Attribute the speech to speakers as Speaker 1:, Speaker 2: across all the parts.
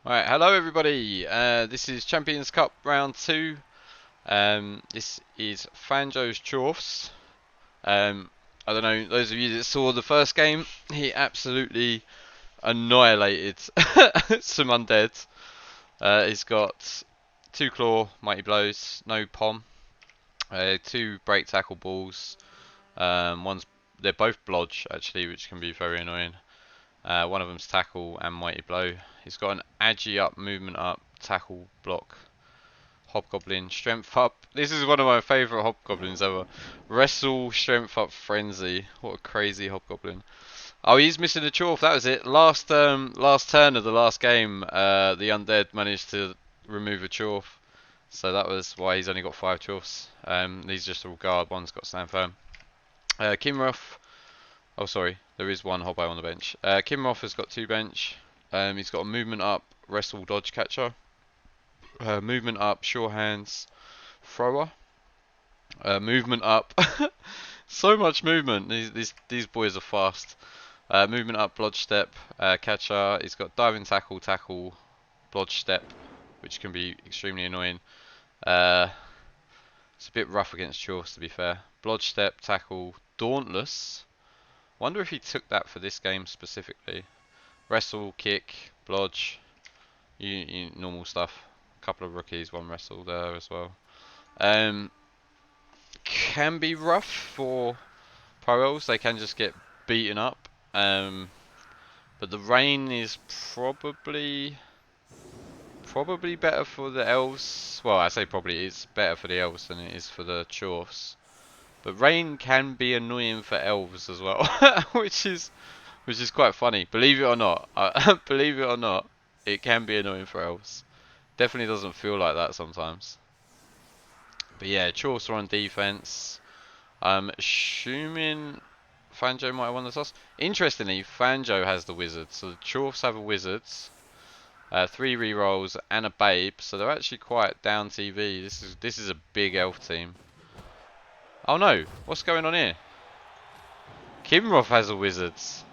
Speaker 1: Alright, hello everybody. This is Champions Cup round 2. This is Fanjo's Chorfs. I don't know, those of you that saw the first game, he absolutely annihilated some undead. He's got 2 claw, mighty blows, no pom, 2 break tackle balls. They're both blodge actually, which can be very annoying. One of them's tackle and mighty blow. He's got an agi up, movement up, tackle, block, hobgoblin, strength up. This is one of my favourite hobgoblins ever. Wrestle, strength up, frenzy. What a crazy hobgoblin. Oh, he's missing a chorf. That was it. Last turn of the last game, the undead managed to remove a chorf. So that was why he's only got 5 chorfs. These just all guard. One's got stand firm. Kinroth. Oh, sorry, there is one hobbo on the bench. Kinroth has got 2 bench. He's got a movement up, wrestle, dodge catcher. Movement up, sure hands, thrower. Movement up. So much movement. These boys are fast. Movement up, blodge step, catcher. He's got diving tackle, tackle, blodge step, which can be extremely annoying. It's a bit rough against Chorfs to be fair. Blodge step, tackle, dauntless. Wonder if he took that for this game specifically. Wrestle, kick, blodge, you normal stuff. A couple of rookies, 1 wrestle there as well. Can be rough for pro elves. They can just get beaten up. But the rain is probably better for the elves. Well, I say probably it's better for the elves than it is for the chorfs. But rain can be annoying for elves as well, which is quite funny. Believe it or not, believe it or not, it can be annoying for elves. Definitely doesn't feel like that sometimes. But yeah, Chorfs are on defense. I'm assuming Fanjo might have won the toss. Interestingly, Fanjo has the wizards, so the Chorfs have a wizards, 3 rerolls and a babe, so they're actually quite down TV. This is a big elf team. Oh no, what's going on here? Kinroth has a wizards.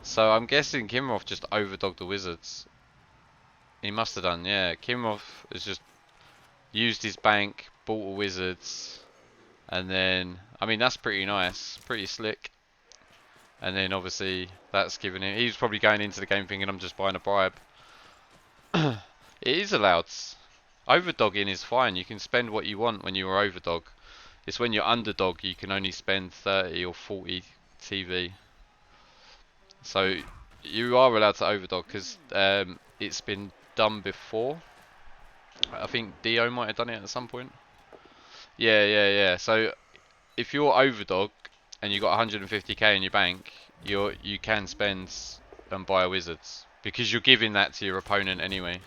Speaker 1: So I'm guessing Kinroth just overdogged the wizards. He must have done, yeah. Kinroth has just used his bank, bought a wizards, and then, I mean, that's pretty nice, pretty slick. And then obviously that's given him, he's probably going into the game thinking I'm just buying a bribe. It is allowed. Overdogging is fine, you can spend what you want when you're overdog. It's when you're underdog you can only spend 30 or 40 TV. So you are allowed to overdog because it's been done before. I think Dio might have done it at some point. Yeah. So if you're overdog and you got 150k in your bank, you can spend and buy wizards because you're giving that to your opponent anyway.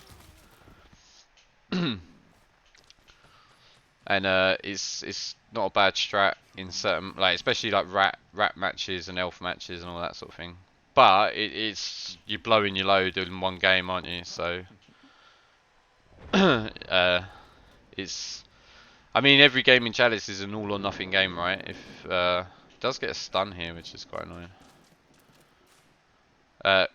Speaker 1: And it's not a bad strat in certain, like especially like rat matches and elf matches and all that sort of thing. But it's you're blowing your load in one game, aren't you? So it's, I mean, every game in Chalice is an all or nothing game, right? If it does get a stun here, which is quite annoying.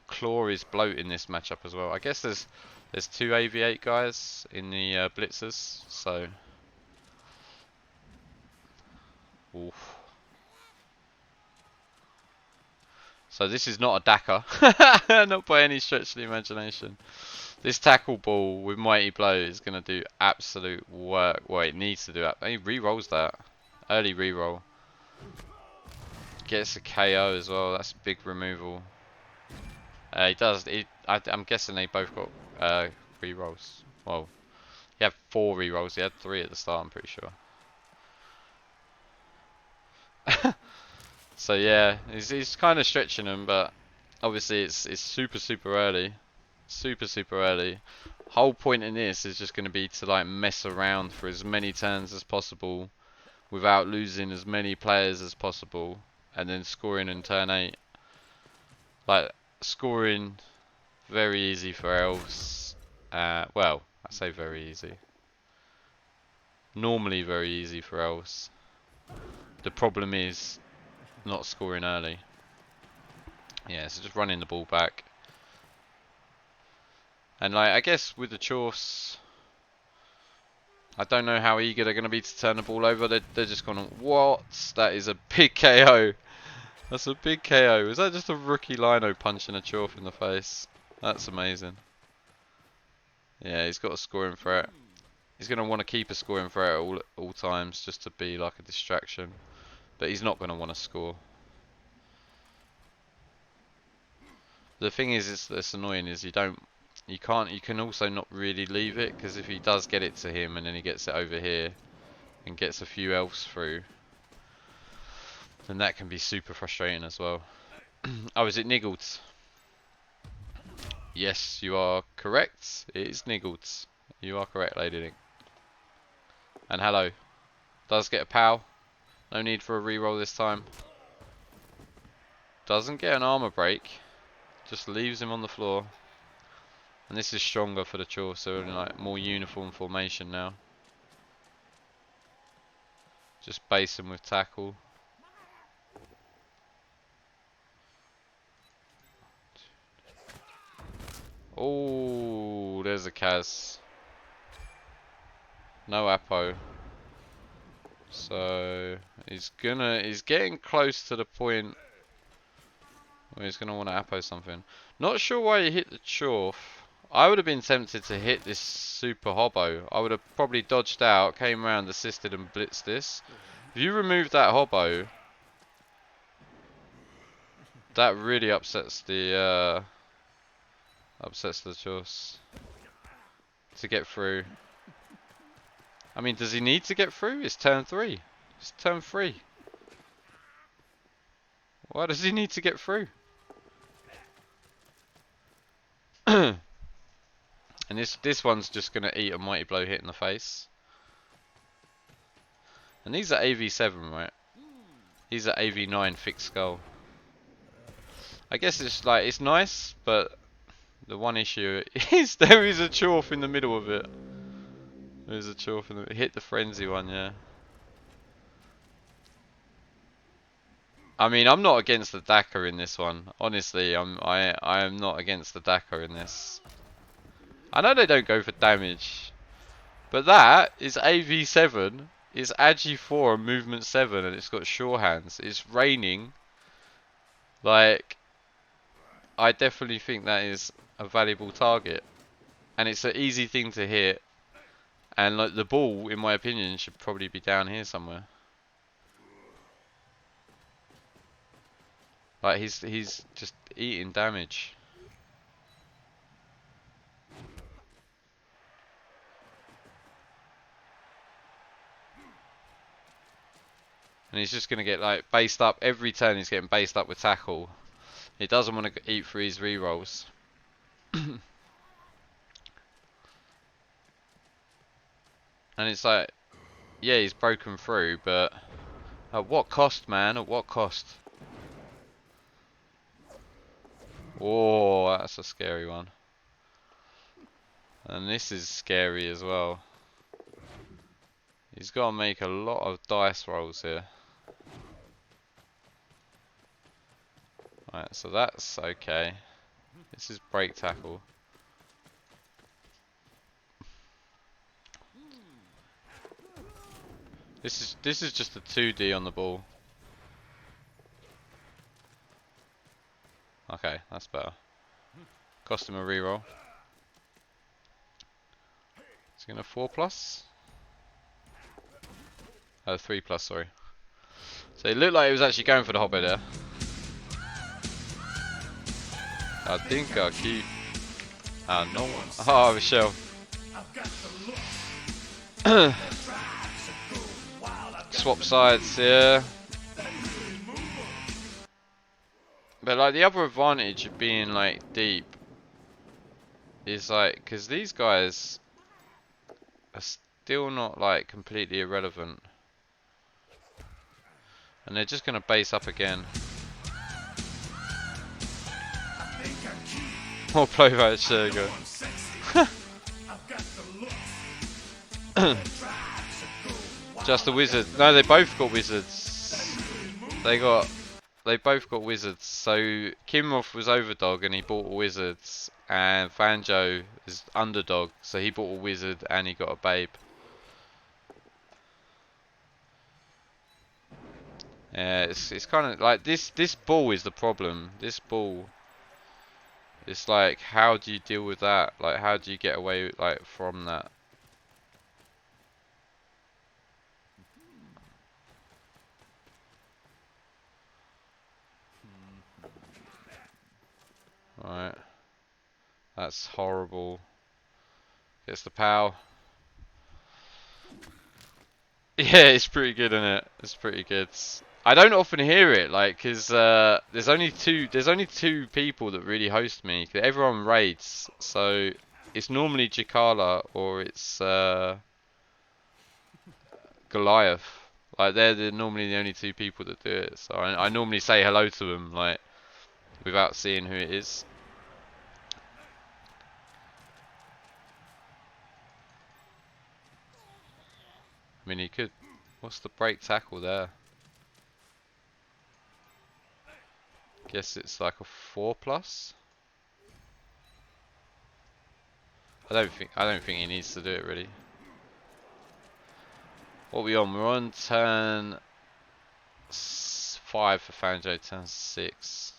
Speaker 1: Claw is bloat in this matchup as well. I guess there's 2 AV8 guys in the blitzers, so. Oof. So this is not a Dakar, not by any stretch of the imagination. This tackle ball with mighty blow is going to do absolute work. Well, it needs to do that. He re-rolls that. Early re-roll. Gets a KO as well. That's a big removal. He does. I'm guessing they both got re-rolls. Well, he had 4 re-rolls. He had 3 at the start, I'm pretty sure. So yeah, he's kind of stretching them, but obviously it's super early. Super early. Whole point in this is just going to be to like mess around for as many turns as possible without losing as many players as possible, and then scoring in turn 8. Like scoring very easy for elves. Well, I say very easy. Normally very easy for elves. The problem is not scoring early. Yeah, so just running the ball back. And like, I guess with the Chorfs, I don't know how eager they're going to be to turn the ball over. They're just going to, what? That is a big KO. That's a big KO. Is that just a rookie Lino punching a Chorf in the face? That's amazing. Yeah, he's got a scoring threat. He's going to want to keep a scoring threat at all times just to be like a distraction. But he's not going to want to score. The thing is, it's annoying is you can also not really leave it, because if he does get it to him and then he gets it over here and gets a few elves through, then that can be super frustrating as well. Oh, is it niggled? Yes, you are correct. It is niggled. You are correct, Lady Nick. And hello. Does get a POW. No need for a reroll this time. Doesn't get an armor break. Just leaves him on the floor. And this is stronger for the Chorfs, so in like more uniform formation now. Just base him with tackle. Oh, there's a Kaz. No Apo. So he's getting close to the point where he's gonna want to Apo something. Not sure why he hit the Chorf. I would have been tempted to hit this super hobo. I would have probably dodged out, came around, assisted and blitzed this. If you remove that hobo, that really upsets the Chorfs to get through. I mean, does he need to get through? It's turn 3. It's turn 3. Why does he need to get through? And this one's just gonna eat a mighty blow hit in the face. And these are AV7, right? These are AV9 fixed skull. I guess it's like, it's nice, but the one issue is there is a Chorf in the middle of it. There's a Chorf in the hit the frenzy one, yeah. I mean, I'm not against the Daka in this one. Honestly, I am not against the Daka in this. I know they don't go for damage, but that is AV7. It's Agi 4 and movement 7, and it's got sure hands. It's raining. Like, I definitely think that is a valuable target, and it's an easy thing to hit. And like the ball, in my opinion, should probably be down here somewhere. Like he's just eating damage. And he's just gonna get like based up every turn. He's getting based up with tackle. He doesn't want to eat for his rerolls. And it's like, yeah, he's broken through, but at what cost, man? At what cost? Oh, that's a scary one. And this is scary as well. He's got to make a lot of dice rolls here. Right, so that's okay. This is break tackle. This is just a 2D on the ball. Okay, that's better. Cost him a reroll. Is he gonna 4+? Oh, 3+, sorry. So it looked like he was actually going for the hobby there. I think I'll keep. Ah, no. Oh, Michelle. Swap sides here. But like the other advantage of being like deep is like, because these guys are still not like completely irrelevant. And they're just going to base up again. More blowback, there you go. Just the wizard. No, they both got wizards. They both got wizards. So Kinroth was overdog and he bought wizards, and Fanjo is underdog, so he bought a wizard and he got a babe. Yeah, it's kind of like this ball is the problem. This ball, it's like, how do you deal with that? Like, how do you get away like from that? Right, that's horrible. Gets the pow. Yeah, it's pretty good, isn't it? It's pretty good. I don't often hear it, like, 'cause there's only two people that really host me. 'Cause everyone raids, so it's normally Jakala or it's Goliath. Like they're normally the only two people that do it. So I normally say hello to them, like, without seeing who it is. I mean, he could. What's the break tackle there? Guess it's like a 4+. I don't think he needs to do it really. What are we on? We're on turn 5 for Fanjo, turn 6.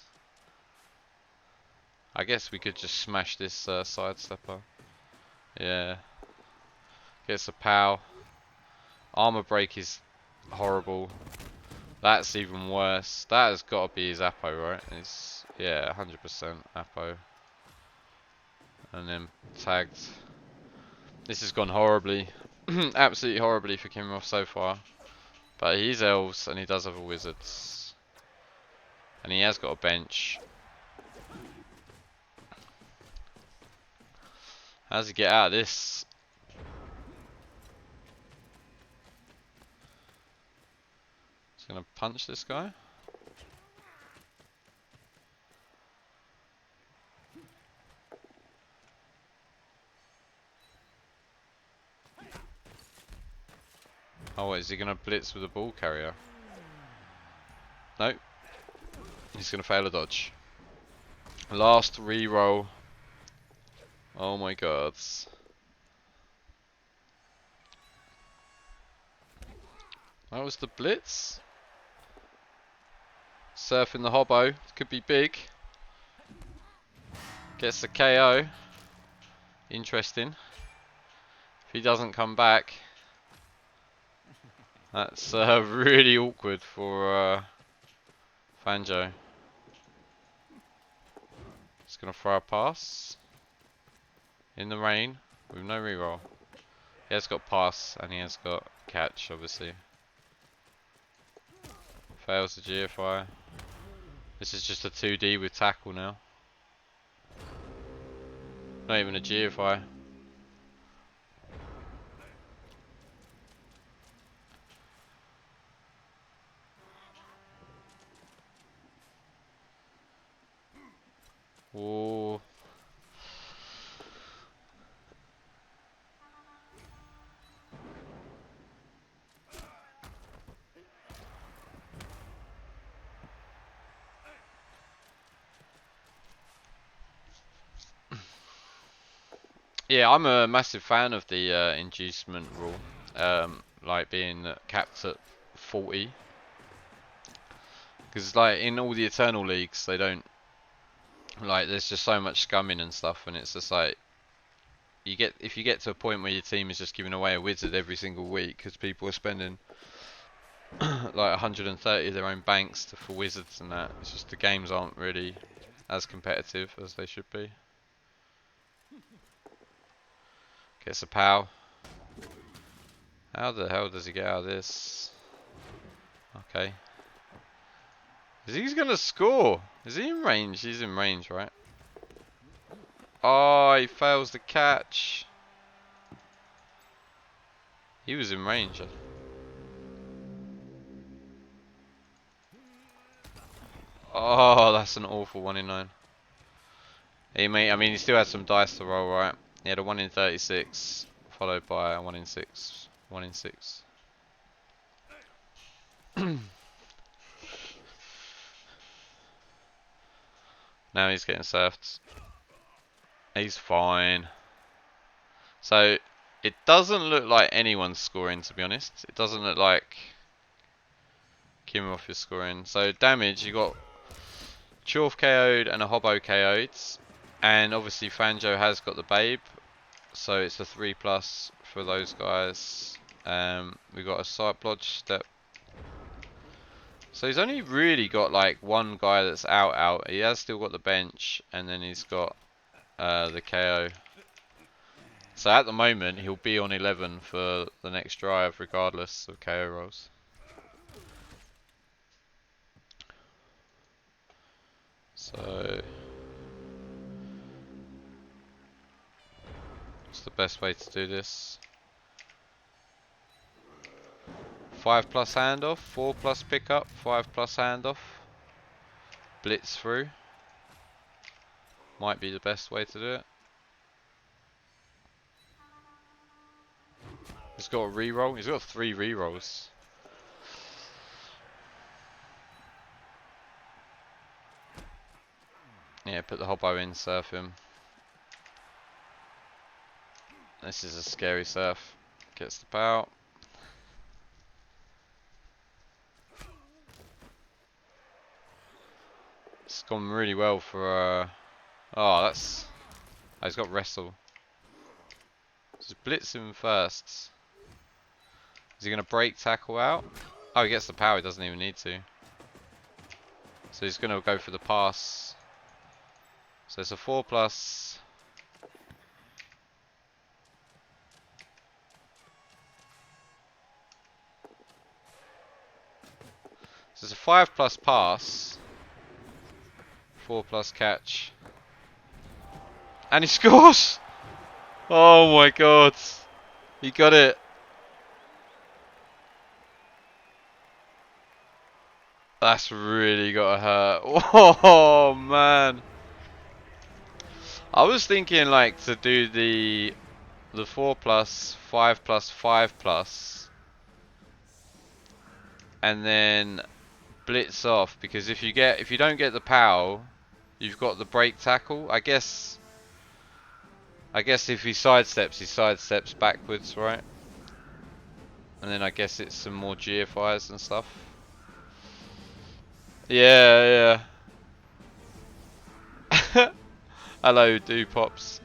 Speaker 1: I guess we could just smash this sidestepper. Yeah. Gets a pow. Armor break is horrible. That's even worse. That has got to be his Apo, right? It's, yeah, 100% Apo. And then tagged. This has gone horribly. Absolutely horribly for Kinroth so far. But he's elves and he does have a wizards. And he has got a bench. How does he get out of this? He's gonna punch this guy. Oh, what, is he gonna blitz with a ball carrier? Nope. He's gonna fail a dodge. Last reroll. Oh my god. That was the blitz. Surfing the hobbo. Could be big. Gets the KO. Interesting. If he doesn't come back, that's really awkward for Fanjo. Just gonna throw a pass in the rain with no reroll. He has got pass and he has got catch, obviously. Fails the GFI. This is just a 2D with tackle now. Not even a GFI. Ooh. Yeah, I'm a massive fan of the inducement rule, like being capped at 40, because like in all the Eternal leagues, they don't, like, there's just so much scumming and stuff, and it's just like, if you get to a point where your team is just giving away a wizard every single week because people are spending like 130 of their own banks for wizards and that, it's just the games aren't really as competitive as they should be. Gets a pow. How the hell does he get out of this? Okay. He's gonna score. Is he in range? He's in range, right? Oh, he fails the catch. He was in range. Oh, that's an awful 1 in 9. I mean, he still had some dice to roll, right? He had a 1 in 36, followed by a 1 in 6. 1 in 6. Now he's getting surfed. He's fine. So it doesn't look like anyone's scoring, to be honest. It doesn't look like Kinroth is scoring. So damage, you got Chorf KO'd and a Hobbo KO'd. And obviously Fanjo has got the Babe. So it's a 3+ for those guys. We got a side blodge step. So he's only really got like one guy that's out. He has still got the bench, and then he's got the KO. So at the moment he'll be on 11 for the next drive regardless of KO rolls. So what's the best way to do this? 5+ handoff, 4+ pickup, 5+ handoff. Blitz through. Might be the best way to do it. He's got a reroll. He's got 3 rerolls. Yeah, put the hobbo in, surf him. This is a scary surf. Gets the pout. It's gone really well for oh, that's oh, he's got wrestle. Just blitz him first. Is he gonna break tackle out? Oh, he gets the power, he doesn't even need to. So he's gonna go for the pass. So it's a 4+. So it's a 5+ pass. 4+ catch. And he scores! Oh my god. He got it. That's really gotta hurt. Oh man. I was thinking like to do the 4+, 5+, 5+, and then blitz off, because if you don't get the pow, you've got the break tackle. I guess if he sidesteps backwards, right? And then I guess it's some more GFIs and stuff. Yeah, yeah. Hello, Pops.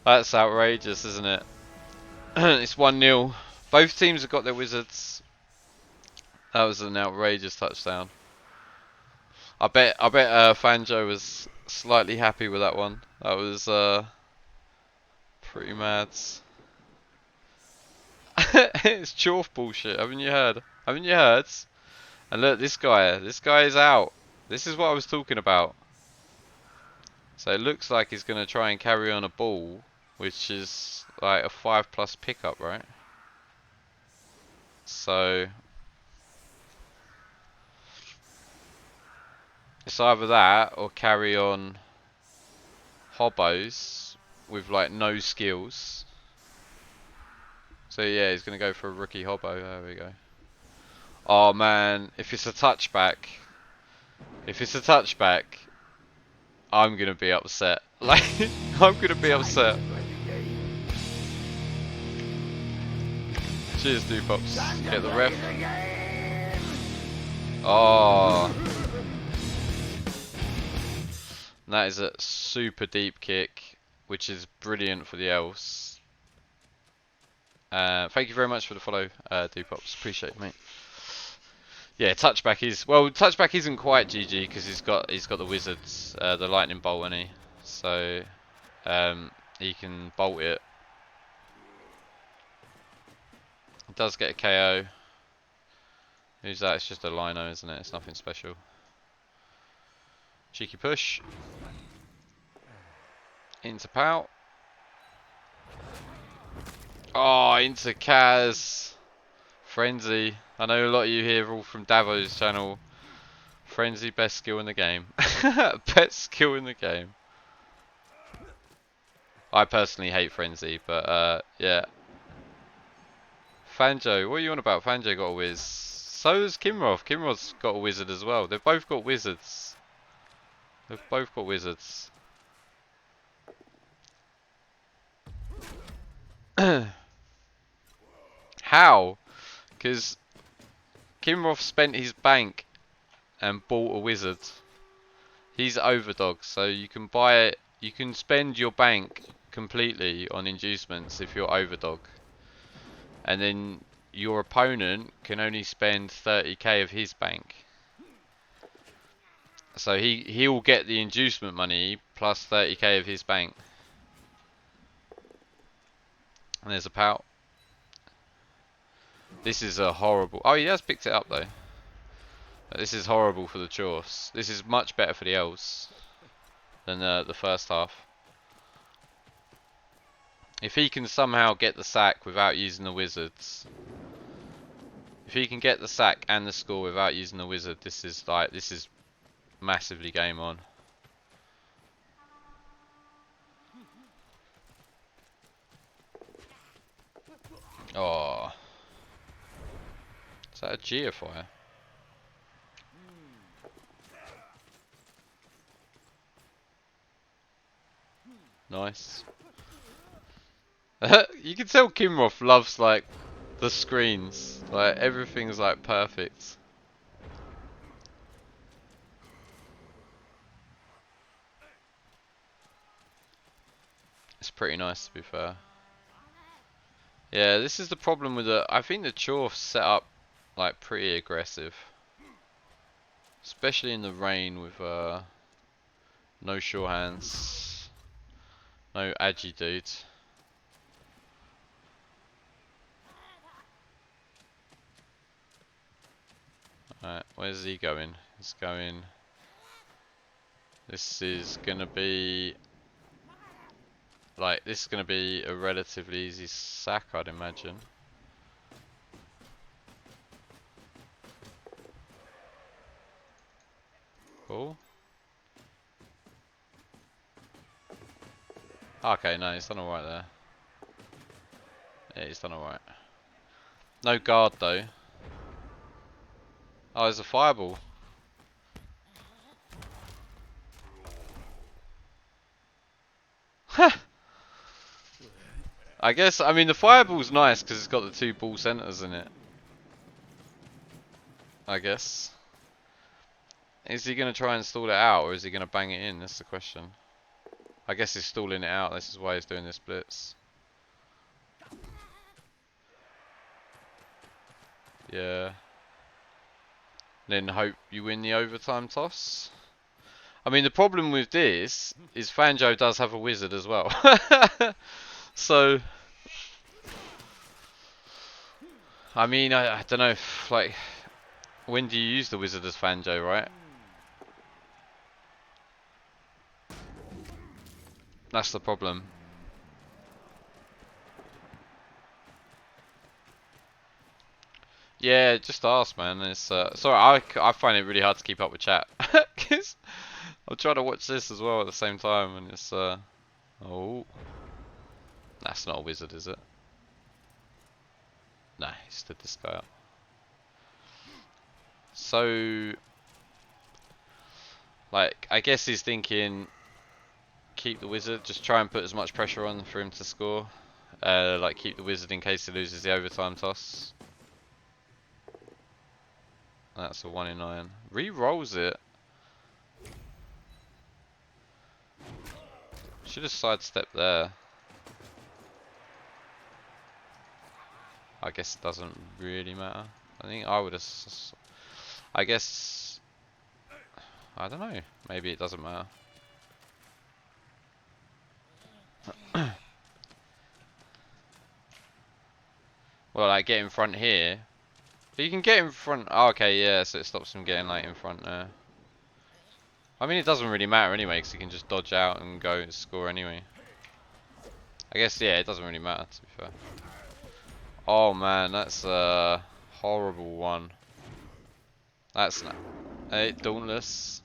Speaker 1: That's outrageous, isn't it? It's 1-0. Both teams have got their wizards. That was an outrageous touchdown. I bet Fanjo was slightly happy with that one. That was pretty mad. It's Chorf bullshit. Haven't you heard? Haven't you heard? And look, this guy is out. This is what I was talking about. So it looks like he's gonna try and carry on a ball, which is like a 5+ pickup, right? So it's either that or carry on hobbos with like no skills. So yeah, he's gonna go for a rookie hobbo. There we go. Oh man, if it's a touchback, I'm gonna be upset. Like, I'm gonna be upset. Cheers, Pops. Get the ref. Oh. That is a super deep kick, which is brilliant for the elves. Thank you very much for the follow, Pops. Appreciate it, mate. Yeah, touchback isn't quite GG because he's got the wizards, the lightning bolt, and so he can bolt it. He does get a KO. Who's that? It's just a lino, isn't it? It's nothing special. Cheeky push. Into pout. Oh, into Kaz. Frenzy. I know a lot of you here are all from Davo's channel. Frenzy, best skill in the game. Best skill in the game. I personally hate Frenzy, but yeah. Fanjo, what are you on about? Fanjo got a whiz. So does Kinroth. Kinroth's got a wizard as well. They've both got wizards. They've both got wizards. How? Because Kinroth spent his bank and bought a wizard. He's overdog, so you can buy it. You can spend your bank completely on inducements if you're overdog, and then your opponent can only spend 30k of his bank. So he'll get the inducement money plus 30k of his bank. And there's a pout. This is a horrible. Oh, he has picked it up though. But this is horrible for the Chorfs. This is much better for the elves than the first half. If he can somehow get the sack without using the wizards, if he can get the sack and the score without using the wizard, this is massively game on. Oh, is that a geofire? Nice. You can tell Kinroth loves like the screens. Like everything's like perfect. It's pretty nice to be fair. Yeah, this is the problem with the. I think the Chorfs set up like pretty aggressive, especially in the rain with no sure hands, no agi dudes. Alright, where's he going? He's going. This is gonna be like this is gonna be a relatively easy sack, I'd imagine. Cool. Okay, no, he's done alright there. Yeah, he's done alright. No guard though. Oh, there's a fireball. I guess, I mean, the fireball's nice because it's got the 2 ball centers in it. I guess. Is he going to try and stall it out, or is he going to bang it in? That's the question. I guess he's stalling it out. This is why he's doing this blitz. Yeah. Then hope you win the overtime toss. I mean, the problem with this is Fanjo does have a wizard as well. So, I mean, I don't know if, like, when do you use the wizard as Fanjo, right? That's the problem. Yeah, just ask, man. It's sorry, I find it really hard to keep up with chat because I'm trying to watch this as well at the same time, and it's oh, that's not a wizard, is it? Nah, he stood this guy up. So, like, I guess he's thinking, keep the wizard, just try and put as much pressure on for him to score. Like, keep the wizard in case he loses the overtime toss. That's a 1 in 9. Re-rolls it. Should have sidestepped there. I guess it doesn't really matter. I think I would have. I guess. I don't know. Maybe it doesn't matter. Well, like get in front here. But you can get in front. Oh, okay, yeah. So it stops him getting like in front there. I mean, it doesn't really matter anyway, because he can just dodge out and go and score anyway. I guess, yeah, it doesn't really matter, to be fair. Oh man, that's a horrible one. That's not. Hey, Dauntless.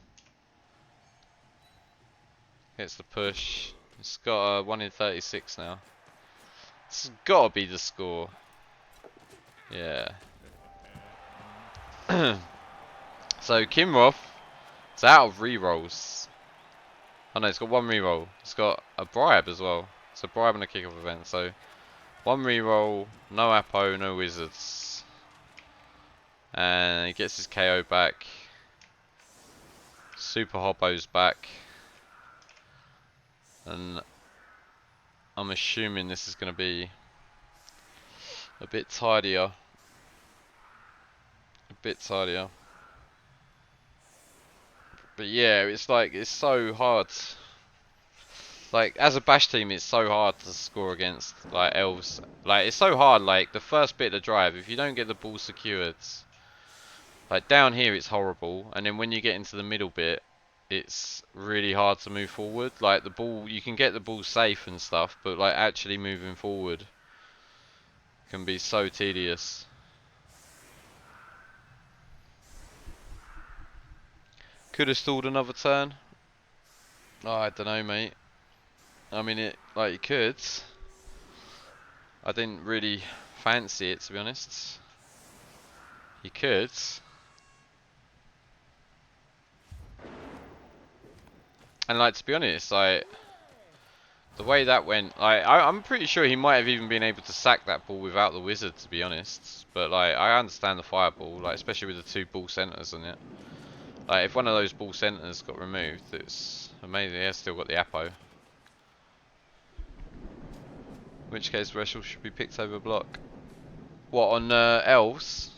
Speaker 1: Gets the push. It's got a 1 in 36 now. This has got to be the score. Yeah. So, Kinroth is out of rerolls. Oh no, it's got 1 reroll. It's got a bribe as well. It's a bribe and a kick-off event, so One reroll, no Apo, no wizards. And he gets his KO back. Super Hobbo's back. And I'm assuming this is going to be a bit tidier. A bit tidier. But yeah, it's like, it's so hard. Like, as a bash team, it's so hard to score against, like, elves. Like, it's so hard, like, the first bit of the drive, if you don't get the ball secured, like, down here it's horrible, and then when you get into the middle bit, it's really hard to move forward. Like, the ball, you can get the ball safe and stuff, but, like, actually moving forward can be so tedious. Could have stalled another turn. Oh, I don't know, mate. I mean, it, like, you could. I didn't really fancy it, to be honest. You could. And, like, to be honest, like, the way that went, like, I'm pretty sure he might have even been able to sack that ball without the wizard, to be honest. But, like, I understand the fireball, like, especially with the 2 ball centers on it. Like, if one of those ball centers got removed, it's amazing. Yeah, still got the Apo. In which case, Wrestle should be picked over block. What, on elves?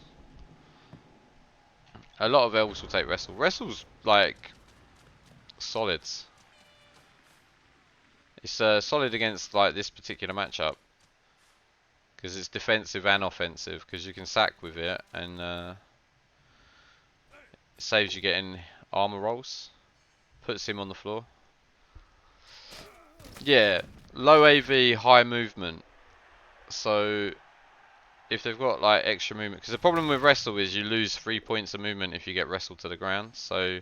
Speaker 1: A lot of elves will take Wrestle. Wrestle's, like, solid. It's solid against, like, this particular matchup. Because it's defensive and offensive. Because you can sack with it, and it saves you getting armor rolls. Puts him on the floor. Yeah, low AV, high movement. So if they've got like extra movement, because the problem with wrestle is you lose 3 points of movement if you get wrestled to the ground. So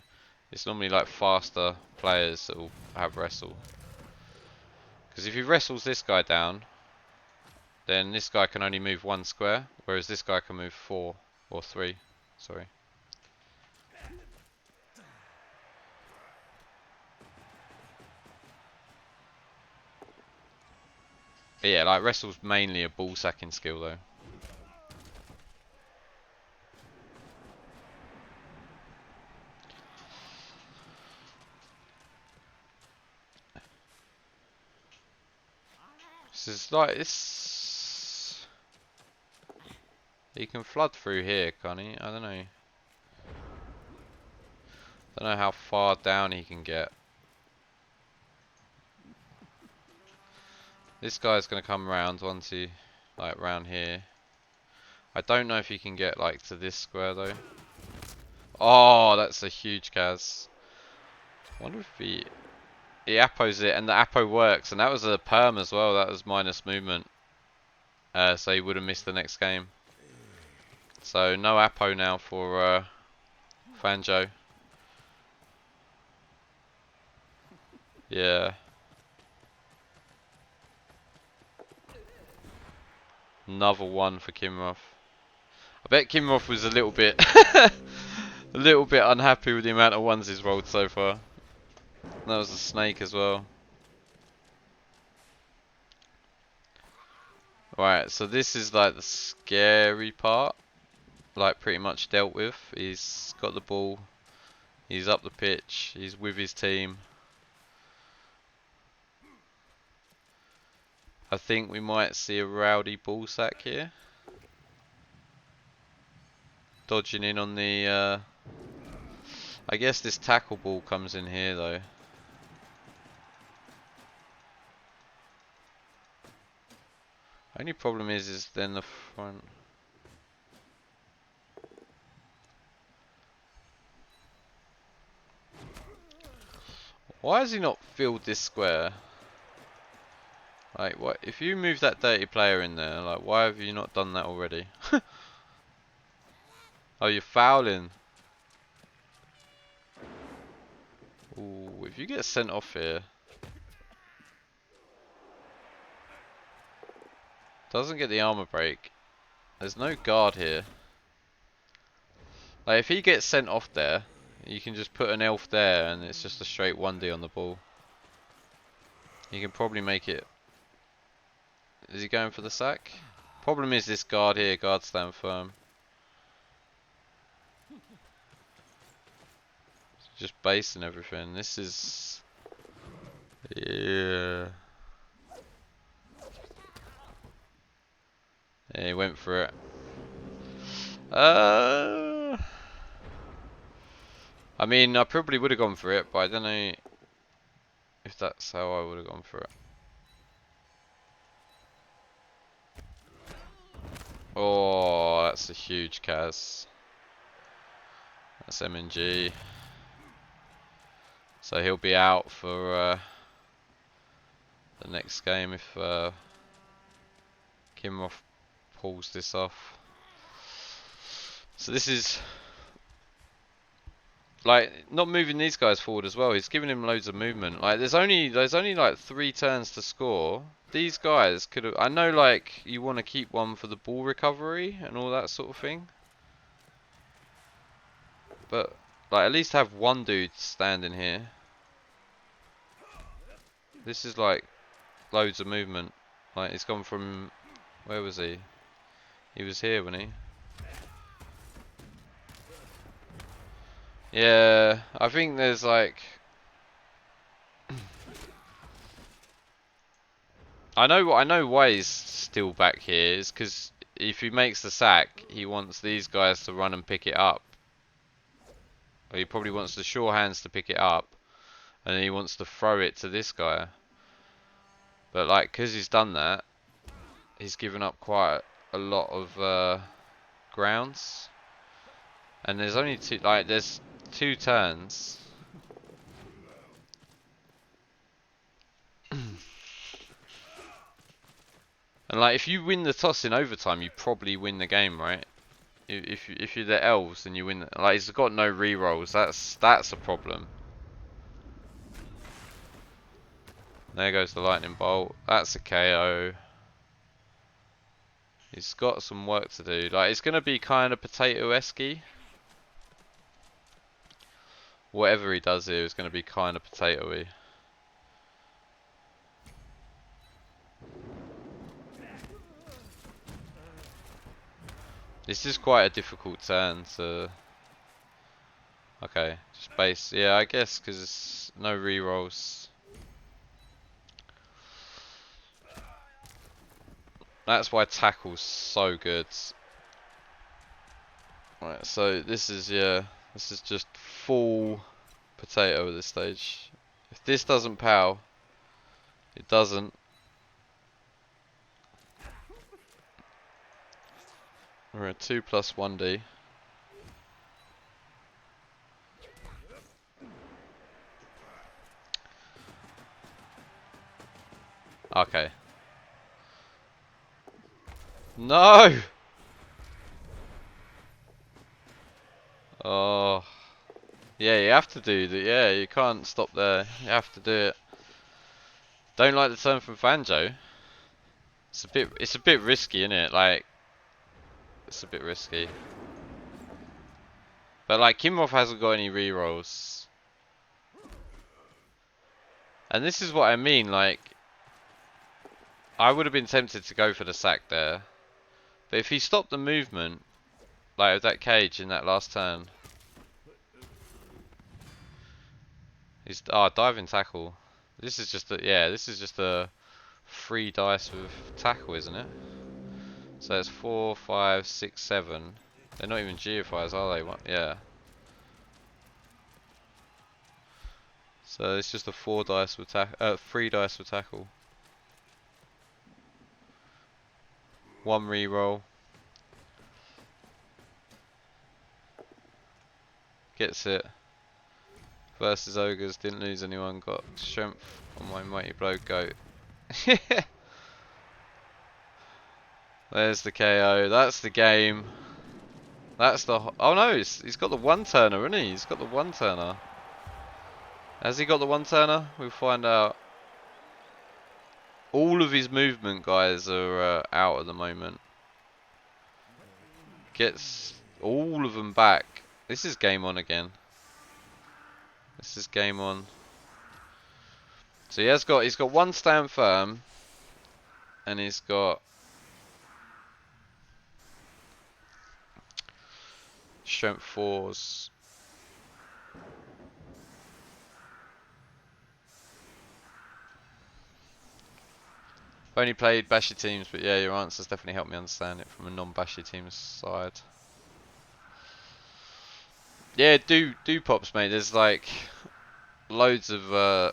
Speaker 1: it's normally like faster players that will have wrestle. Because if he wrestles this guy down, then this guy can only move 1 square, whereas this guy can move 4 or 3. Sorry. But yeah, like wrestle's mainly a ball sacking skill though. This is like, it's... He can flood through here, can't he? I don't know. Don't know how far down he can get. This guy's gonna come round once he, like, round here. I don't know if he can get, like, to this square though. Oh, that's a huge Kaz. I wonder if he Appos it, and the Appo works, and that was a perm as well. That was minus movement. So he would have missed the next game. So no Appo now for Fanjo. Yeah. Another one for Kinroth. I bet Kinroth was a little bit a little bit unhappy with the amount of ones he's rolled so far. That was a snake as well. Right, so this is like the scary part. Like pretty much dealt with. He's got the ball. He's up the pitch. He's with his team. I think we might see a rowdy ball sack here. Dodging in on the... I guess this tackle ball comes in here though. Only problem is then the front. Why has he not filled this square? Like, what? If you move that dirty player in there, like, why have you not done that already? Oh, you're fouling. Ooh, if you get sent off here, doesn't get the armor break. There's no guard here. Like, if he gets sent off there, you can just put an elf there, and it's just a straight 1D on the ball. You can probably make it Is he going for the sack? Problem is this guard here, guard stand firm. Just basing everything. This is... Yeah. Yeah, he went for it. I mean, I probably would have gone for it, but I don't know if that's how I would have gone for it. Oh, that's a huge Kaz. That's M&G. So he'll be out for the next game if Kinroth pulls this off. So this is like not moving these guys forward as well. He's giving him loads of movement. Like there's only like 3 turns to score. These guys could have. I know like you want to keep one for the ball recovery and all that sort of thing, but like at least have one dude standing here. This is like loads of movement. Like he's gone from where was he? He was here, wasn't he? Yeah, I think there's like I know why he's still back here is because if he makes the sack, he wants these guys to run and pick it up. Or he probably wants the sure hands to pick it up, and then he wants to throw it to this guy. But like, because he's done that, he's given up quite a lot of grounds. And there's only there's 2 turns. And like, if you win the toss in overtime, you probably win the game, right? If you're the elves and you win, like he's got no rerolls. That's a problem. There goes the lightning bolt. That's a KO. He's got some work to do. Like it's gonna be kind of potato-esque. Whatever he does here is gonna be kind of potato-y. This is quite a difficult turn to... Okay, just base. Yeah, I guess because it's no rerolls. That's why tackle's so good. Right, so this is just full potato at this stage. If this doesn't pow, it doesn't. We're at 2 plus 1D. Okay. No! Oh. Yeah, you have to do that. Yeah, you can't stop there. You have to do it. Don't like the turn from Fanjo. It's a bit risky, isn't it? Like, it's a bit risky. But like, Kinroth hasn't got any rerolls. And this is what I mean, like, I would have been tempted to go for the sack there. But if he stopped the movement, like with that cage in that last turn. He's, diving tackle. This is just a 3 dice with tackle, isn't it? So it's 4, 5, 6, 7. They're not even GFIs, are they? Yeah. So it's just a 4 dice with 3 dice with tackle. 1 reroll. Gets it. Versus ogres, didn't lose anyone, got strength on my mighty blow goat. There's the KO, that's the game. That's the... Oh no, he's got the 1-turner, isn't he? He's got the 1-turner. Has he got the 1-turner? We'll find out. All of his movement guys are out at the moment. Gets all of them back. This is game on again. This is game on. So he's got 1 stand firm. and he's got strength 4s. I've only played bashy teams, but yeah, your answers definitely helped me understand it from a non-bashy team's side. Yeah, do pops, mate. There's like loads of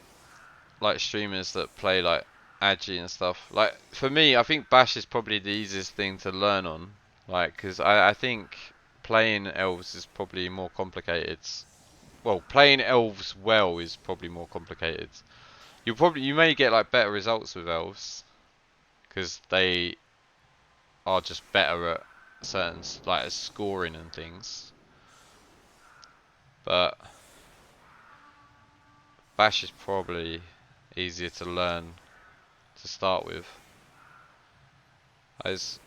Speaker 1: like streamers that play like Agi and stuff. Like for me, I think Bash is probably the easiest thing to learn on. Like, because I think playing elves is probably more complicated. Well, playing elves well is probably more complicated. You may get like better results with elves because they are just better at certain like scoring and things. But Bash is probably easier to learn to start with. As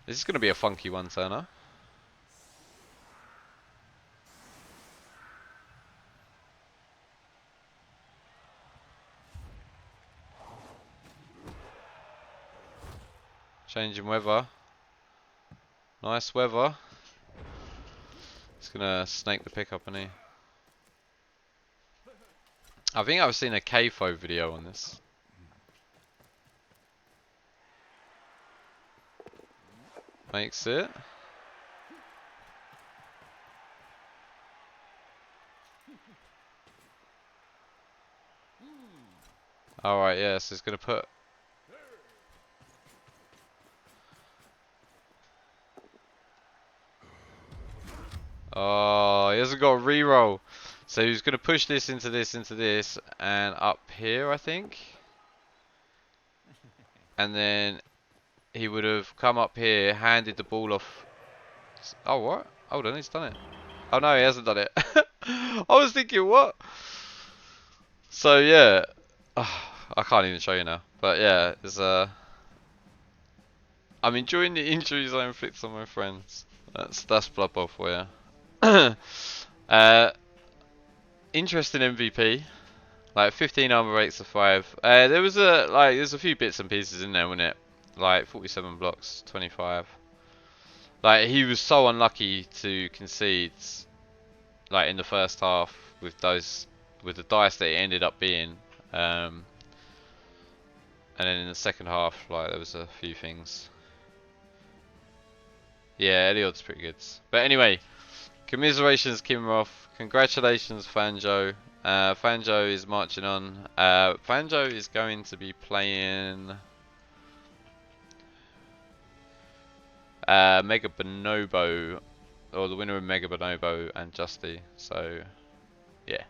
Speaker 1: this is going to be a funky one turner. Changing weather. Nice weather. It's gonna snake the pickup, isn't he? I think I've seen a KFO video on this. Makes it. Alright, yeah, so it's gonna put. Oh, he hasn't got a reroll. So he's gonna push this, and up here, I think. And then he would have come up here, handed the ball off. Oh, what? Hold on, he's done it. Oh no, he hasn't done it. I was thinking, what? So yeah, I can't even show you now. But yeah, it's I'm enjoying the injuries I inflict on my friends. That's Blood Bowl for you. Interesting MVP. Like 15 armor rates of 5. There's a few bits and pieces in there, wasn't it? Like 47 blocks, 25. Like he was so unlucky to concede, like in the first half with the dice that it ended up being. And then in the second half, like there was a few things. Yeah, Eliod's pretty good. But anyway, commiserations Kinroth. Congratulations Fanjo. Fanjo is marching on. Fanjo is going to be playing Mega Bonobo, or the winner of Mega Bonobo and Justy. So yeah,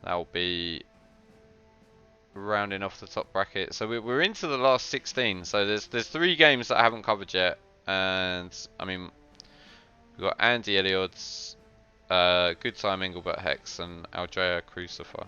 Speaker 1: that'll be rounding off the top bracket. So we're into the last 16. So there's 3 games that I haven't covered yet, and I mean we've got Andy Eliod's, Good Time Engelbert Hex, and Aldrea Crucifer.